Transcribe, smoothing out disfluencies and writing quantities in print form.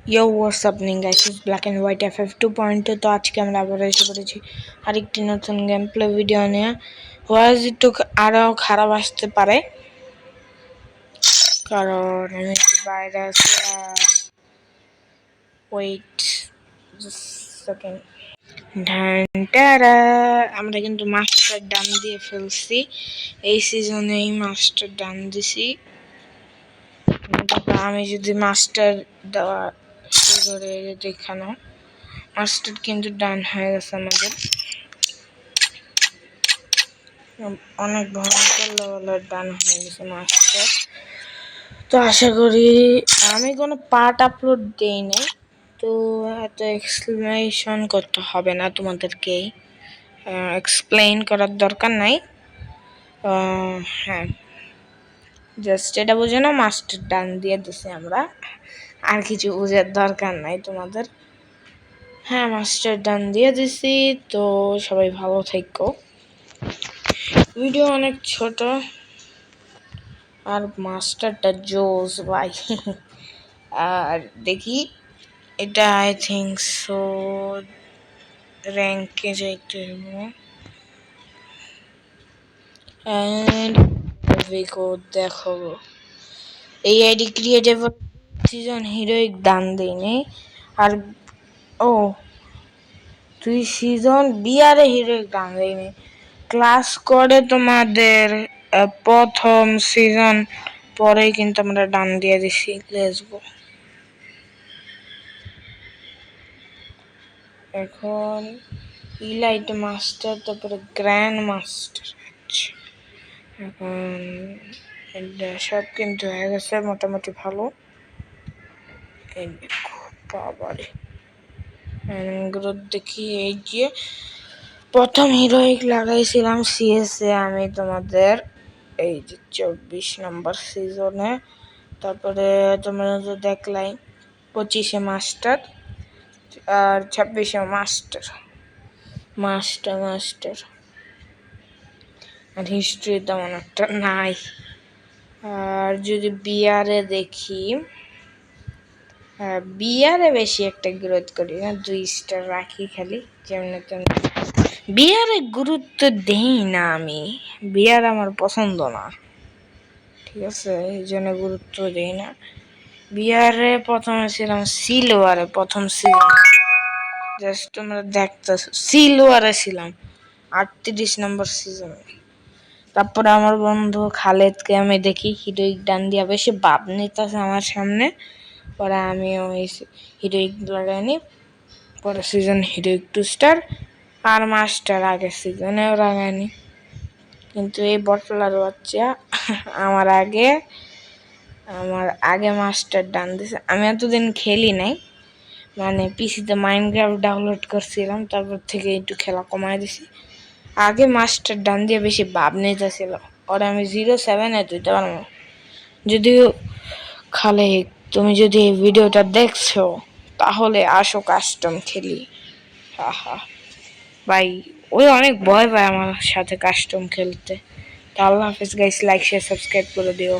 Yo, what's happening guys? It's Black and White FF 2.2. তো আজকে আমরা আবার এসে পড়েছি আরেকটি নতুন গেম প্লে ভিডিও নিয়ে। ওয়াজ একটু আরও খারাপ আসতে পারে কারণ আমি একটু বাইরে আছি। Wait second. আমরা কিন্তু মাস্টার ডান দিয়ে ফেলছি এই সিজনে। মাস্টার ডান দিছি। আমি যদি মাস্টার দেওয়া শুরু করে দেখানো, মাস্টার কিন্তু ডান হয়ে গেছে আমাদের। অনেক ভয়ঙ্কর লেভেলের ডান হয়ে গেছে মাস্টার। তো আশা করি আমি কোনো পার্ট আপলোড দিই নাই, তো এত এক্সপ্লেনেশন করতে হবে না তোমাদেরকে, এক্সপ্লেইন করার দরকার নাই। হ্যাঁ, জাস্ট এটা বুঝে না মাস্টার ডান দিয়ে দিছি আমরা, আর কিছু বুঝার দরকার নাই তোমাদের। হ্যাঁ, মাস্টার ডান দিয়ে দিছি। তো সবাই ভালো থেকো। ভিডিও অনেক ছোট আর মাস্টারটা জোস ভাই। আর দেখি এটা আই থিঙ্ক সো র্যাঙ্কে যাইতে হবে। এন্ড দেখো এই আইডি ক্রিয়েটিভ সিজন হিরোইক দান দেয়নি। আর তুই সিজন বিয়ারে হিরোইক দান দেয়নি। ক্লাস করে তোমাদের প্রথম সিজন পরেই কিন্তু আমরা ডান দিয়ে দিছি। Let's go. এখন ইলাইট মাস্টার, তারপরে গ্র্যান্ড মাস্টার। এখন সব কিন্তু হয়ে গেছে মোটামুটি ভালো। এই দেখো বাবারে গ্রোথ দেখি। এই যে প্রথম হিরোইক লাগাইছিলাম সিএসএ আমি তোমাদের, এই যে 24 নম্বর সিজনে। তারপরে তোমরা তো দেখলাই 25-এ মাস্টার আর 26-এ মাস্টার। আর হিস্ট্রি তেমন একটা নাই। আর যদি বিয়ারে দেখি, বিয়ারে বেশি একটা গ্রোথ করি না, 2 স্টার রাখি খালি যেমন তেমন। বিয়ারে গুরুত্ব দেই না আমি, বিয়ার আমার পছন্দ না, ঠিক আছে, এই জন্য গুরুত্ব দেই না। বিয়ারে প্রথমে ছিলাম সিলভারে, প্রথম সিজন জাস্ট তোমরা দেখতেছো সিলভারে ছিলাম 38 নম্বর সিজনে। তারপরে আমার বন্ধু খালেদকে আমি দেখি হিরোইক ডান দিয়া বেশি ভাব নিতেছে আমার সামনে, পরে আমিও হিরোইক লাগাইনি। পরে সিজন হিরোইক 2 স্টার আর মাস্টার আগের সিজনেও লাগাইনি। কিন্তু এই বটলার বাচ্চা আমার আগে মাস্টার ডান দিছে। আমি এতদিন খেলি নাই, মানে পিসিতে মাইনক্রাফট ডাউনলোড করছিলাম, তারপর থেকে একটু খেলা কমাই দিছি। আগে মাস্টার ডান দিয়ে বেশি ভাব নিতেছিল, ওরা আমি 07-এ দিতে পারবো। যদিও খালে তুমি যদি এই ভিডিওটা দেখছো তাহলে আসো কাস্টম খেলি। ভাই ওই অনেক ভয় পায় আমার সাথে কাস্টম খেলতে। তো আল্লাহ হাফিজ গাইস, লাইক শেয়ার সাবস্ক্রাইব করে দিও।